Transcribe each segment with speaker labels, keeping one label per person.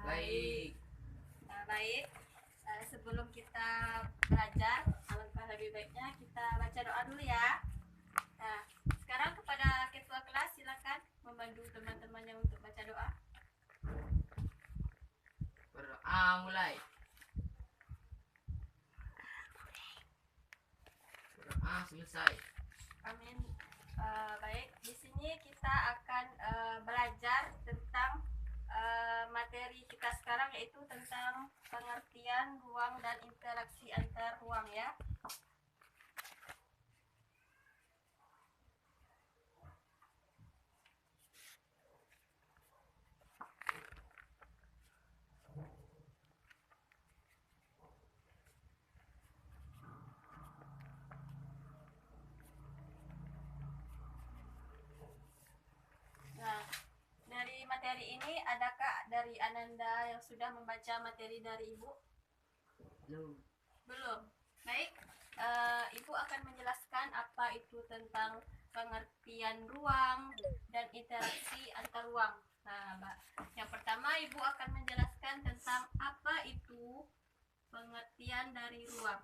Speaker 1: Baik.
Speaker 2: Baik. Sebelum kita belajar, alangkah lebih baiknya kita baca doa dulu ya. Nah, sekarang kepada ketua kelas silakan membantu teman-temannya untuk baca doa.
Speaker 1: Berdoa mulai. Berdoa selesai.
Speaker 2: Amin. Baik, di sini kita akan belajar tentang materi kita sekarang, yaitu tentang pengertian ruang dan interaksi antar ruang ya. Nah, dari materi ini adakah dari Ananda yang sudah membaca materi dari Ibu? Belum. Baik, Ibu akan menjelaskan apa itu tentang pengertian ruang dan interaksi antar ruang. Nah, Mbak, yang pertama Ibu akan menjelaskan tentang apa itu pengertian dari ruang.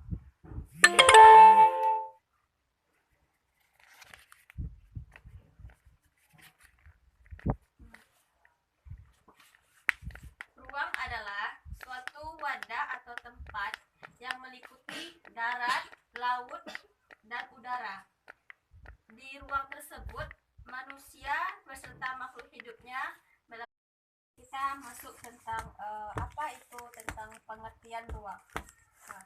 Speaker 2: Ruang adalah suatu wadah atau tempat yang meliputi darat, laut, dan udara. Di ruang tersebut, manusia beserta makhluk hidupnya kita masuk tentang apa itu tentang pengertian ruang. Nah,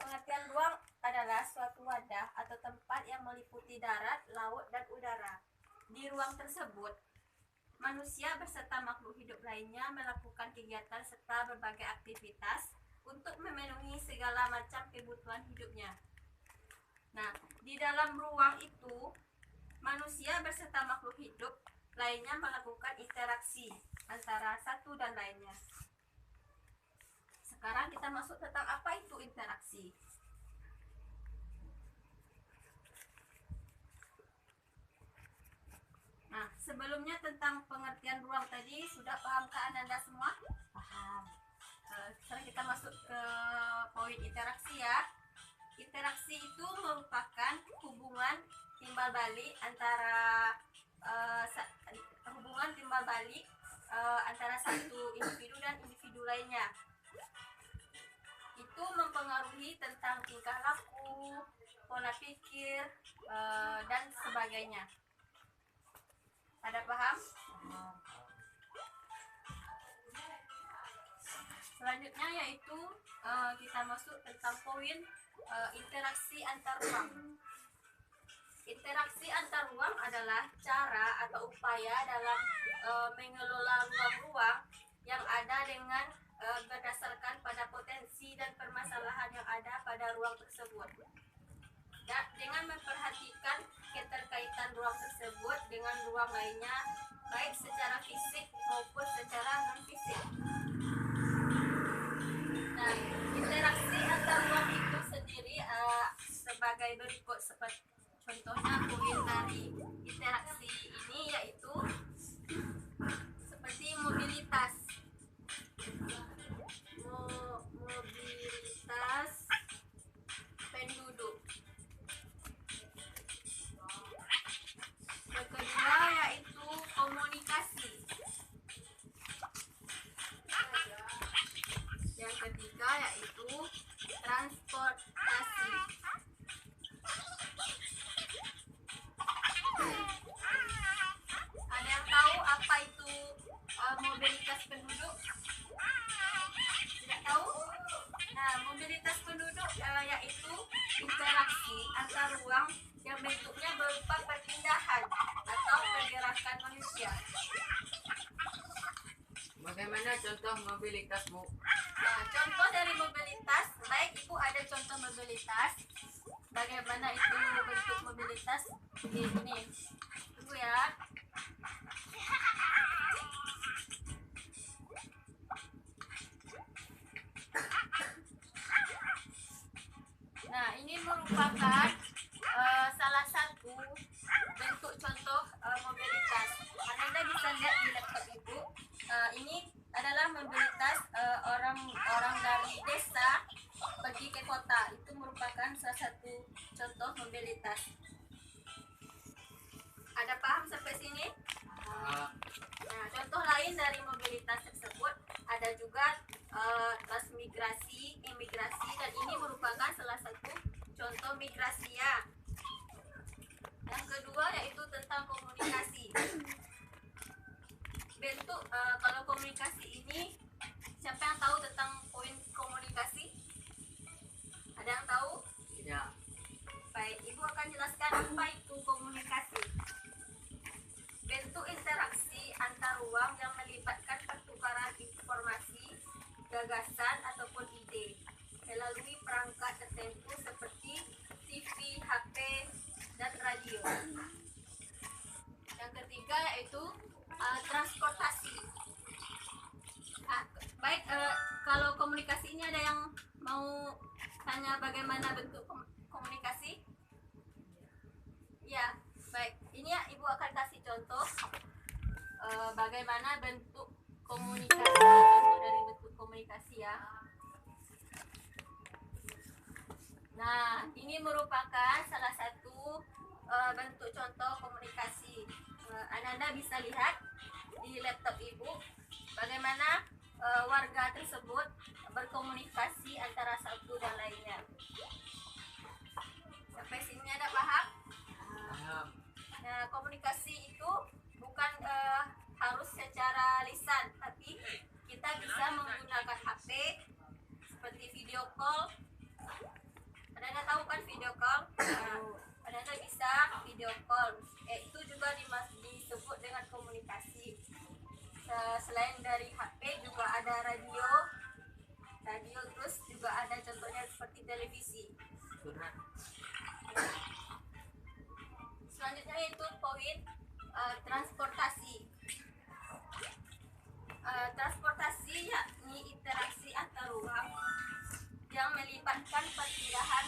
Speaker 2: pengertian ruang adalah suatu wadah atau tempat yang meliputi darat, laut, dan udara. Di ruang tersebut, manusia beserta makhluk hidup lainnya melakukan kegiatan serta berbagai aktivitas untuk memenuhi segala macam kebutuhan hidupnya. Nah, di dalam ruang itu, manusia beserta makhluk hidup lainnya melakukan interaksi antara satu dan lainnya. Sekarang kita masuk tentang apa itu interaksi. Nah, sebelumnya tentang pengertian ruang tadi sudah pahamkah Anda semua? Paham. Sekarang kita masuk ke poin interaksi ya. Interaksi itu merupakan hubungan timbal balik antara antara satu individu dan individu lainnya. Itu mempengaruhi tentang tingkah laku, pola pikir, dan sebagainya. Ada paham? Selanjutnya yaitu kita masuk tentang poin interaksi antar ruang. Interaksi antar ruang adalah cara atau upaya dalam mengelola ruang-ruang yang ada dengan berdasarkan pada potensi dan permasalahan yang ada pada ruang tersebut. Dan dengan memperhatikan keterkaitan ruang tersebut dengan ruang lainnya, baik secara fisik maupun secara non-fisik. Nah, interaksi antar ruang itu sendiri sebagai berikut, seperti contohnya poin dari interaksi ini yaitu seperti mobilitas penduduk. Yang kedua yaitu komunikasi. Yang ketiga yaitu transportasi. Ada yang tahu apa itu mobilitas penduduk? Tidak tahu? Nah, mobilitas penduduk yaitu interaksi antar ruang yang bentuknya berupa perpindahan atau pergerakan manusia.
Speaker 1: Bagaimana contoh mobilitas, Bu?
Speaker 2: Nah, contoh dari mobilitas, baik Ibu ada contoh mobilitas. Bagaimana itu bentuk mobilitas? Ini, tunggu ya. Nah, ini merupakan salah satu bentuk contoh mobilitas. Anda bisa lihat di laptop Ibu. Ini adalah mobilitas orang-orang dari desa pergi ke kota. Itu merupakan salah satu contoh mobilitas. Ada paham sampai sini?
Speaker 1: Ah,
Speaker 2: Nah, contoh lain dari mobilitas tersebut ada juga transmigrasi, imigrasi, dan ini merupakan salah satu contoh migrasi ya. Yang kedua yaitu tentang komunikasi. Bentuk kalau komunikasi ini, siapa yang tahu tentang poin komunikasi? Ada yang tahu?
Speaker 1: tidak.
Speaker 2: Baik, Ibu akan jelaskan apa itu komunikasi. Bentuk interaksi antar ruang yang melibatkan pertukaran informasi, gagasan ataupun ide melalui perangkat tertentu seperti TV, HP, dan radio. Yang ketiga yaitu transportasi. Baik, kalau komunikasi ini ada yang mau tanya bagaimana bentuk komunikasi? Ya, baik. Ini ya Ibu akan kasih contoh bagaimana bentuk komunikasi, contoh dari bentuk komunikasi ya. Nah, ini merupakan salah satu bentuk contoh komunikasi. Anda bisa lihat di laptop Ibu bagaimana warga tersebut berkomunikasi antara satu dan lainnya. Sampai sini ada paham?
Speaker 1: Paham.
Speaker 2: Nah, komunikasi itu bukan harus secara lisan, tapi kita bisa menggunakan HP seperti video call. Anda tahu kan video call? Anda bisa video call. Itu juga disebut dengan komunikasi. Selain dari HP juga ada radio, terus juga ada contohnya seperti televisi.
Speaker 1: Surat.
Speaker 2: Selanjutnya itu poin transportasi. Transportasi yakni interaksi antar ruang yang melibatkan perpindahan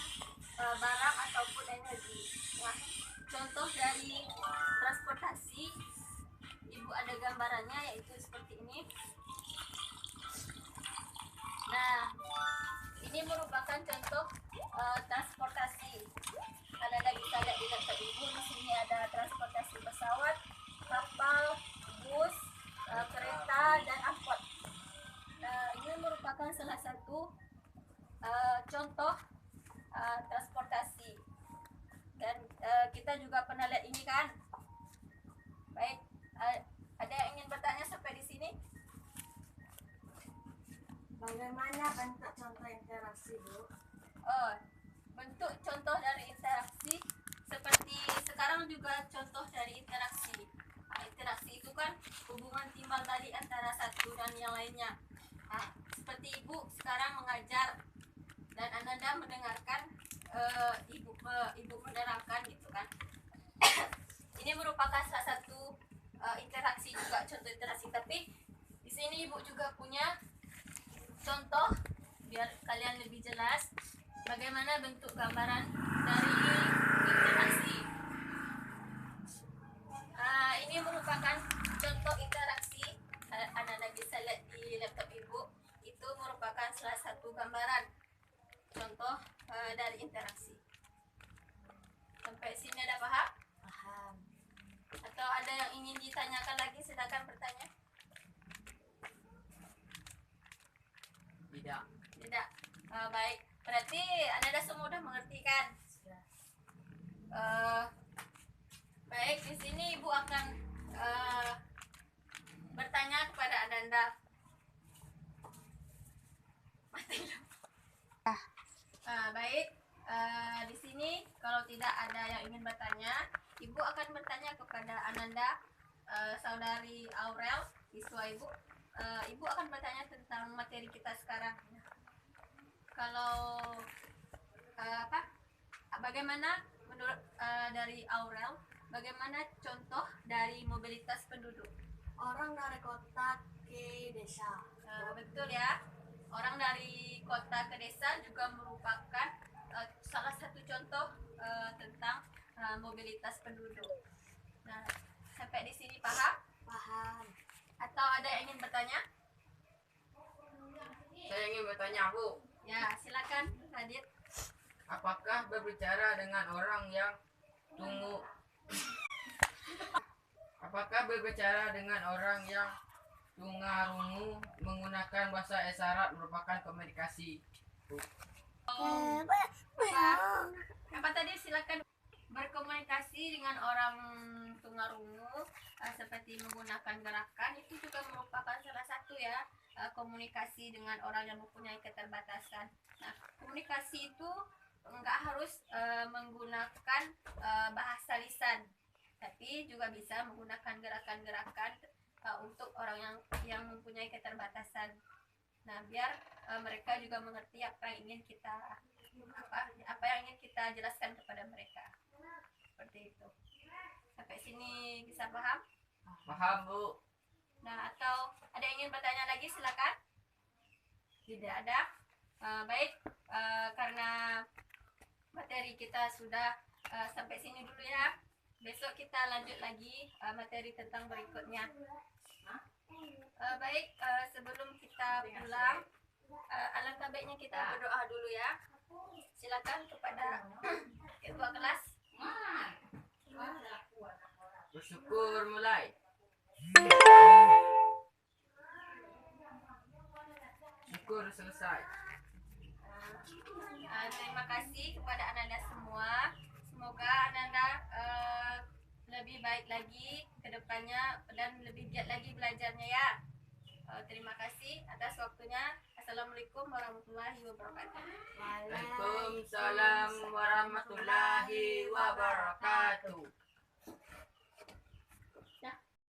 Speaker 2: barang ataupun energi. Nah, contoh dari transportasi, Ibu ada gambarannya yaitu seperti ini. Nah, ini merupakan contoh transportasi. Anda bisa lihat di laptop Ibu, di sini ada transportasi pesawat, kapal, bus, kereta, dan angkot. Ini merupakan salah satu contoh transportasi. Dan kita juga pernah lihat ini kan. Baik, ada yang ingin bertanya sampai di sini?
Speaker 3: Bagaimana bentuk contoh interaksi, Bu?
Speaker 2: Oh, bentuk contoh dari interaksi seperti sekarang juga contoh dari interaksi. Interaksi itu kan hubungan timbal balik antara satu dan yang lainnya. Seperti Ibu sekarang mengajar dan Anda mendengarkan, Ibu menerangkan gitu kan. Ini merupakan salah satu interaksi juga, contoh interaksi. Tapi di sini Ibu juga punya contoh biar kalian lebih jelas bagaimana bentuk gambaran dari interaksi. Ini merupakan contoh interaksi. Anda bisa lihat di laptop Ibu. Itu merupakan salah satu gambaran contoh dari interaksi. Sampai sini ada paham?
Speaker 3: Paham.
Speaker 2: Atau ada yang ingin ditanyakan lagi, silakan bertanya.
Speaker 1: Tidak.
Speaker 2: Tidak. Baik. Berarti Anda semua sudah mengerti kan? Baik, di sini Ibu akan bertanya kepada Anda. Baik. Di sini kalau tidak ada yang ingin bertanya, Ibu akan bertanya kepada Ananda, saudari Aurel, siswa Ibu. Ibu akan bertanya tentang materi kita sekarang. Kalau bagaimana menurut dari Aurel, bagaimana contoh dari mobilitas penduduk?
Speaker 3: Orang dari kota ke desa.
Speaker 2: Betul ya. Orang dari kota ke desa juga merupakan salah satu contoh tentang mobilitas penduduk. Nah, sampai di sini paham?
Speaker 3: Paham.
Speaker 2: Atau ada yang ingin bertanya?
Speaker 1: ingin bertanya, Bu.
Speaker 2: Ya, silakan Radit.
Speaker 1: Apakah berbicara dengan orang yang tunggu Apakah berbicara dengan orang yang tunarungu menggunakan bahasa isyarat merupakan komunikasi?
Speaker 2: Apa tadi, silakan. Berkomunikasi dengan orang tunarungu seperti menggunakan gerakan itu juga merupakan salah satu ya, komunikasi dengan orang yang mempunyai keterbatasan. Nah, komunikasi itu enggak harus menggunakan bahasa lisan, tapi juga bisa menggunakan gerakan-gerakan untuk orang yang mempunyai keterbatasan. Nah, biar mereka juga mengerti apa yang ingin kita jelaskan kepada mereka. Seperti itu. Sampai sini bisa paham?
Speaker 1: Paham, Bu.
Speaker 2: Nah, atau ada yang ingin bertanya lagi, silakan. Tidak ada. Baik, karena materi kita sudah sampai sini dulu ya. Besok kita lanjut lagi materi tentang berikutnya. Baik, sebelum kita pulang, alangkah baiknya kita berdoa dulu ya. Silakan kepada ketua kelas.
Speaker 1: Bersyukur mulai. Syukur selesai.
Speaker 2: Terima kasih kepada Ananda semua. Semoga Ananda lebih baik lagi ke depannya dan lebih giat lagi belajarnya ya. Terima kasih atas waktunya. Assalamualaikum warahmatullahi wabarakatuh.
Speaker 1: Waalaikumsalam warahmatullahi wabarakatuh.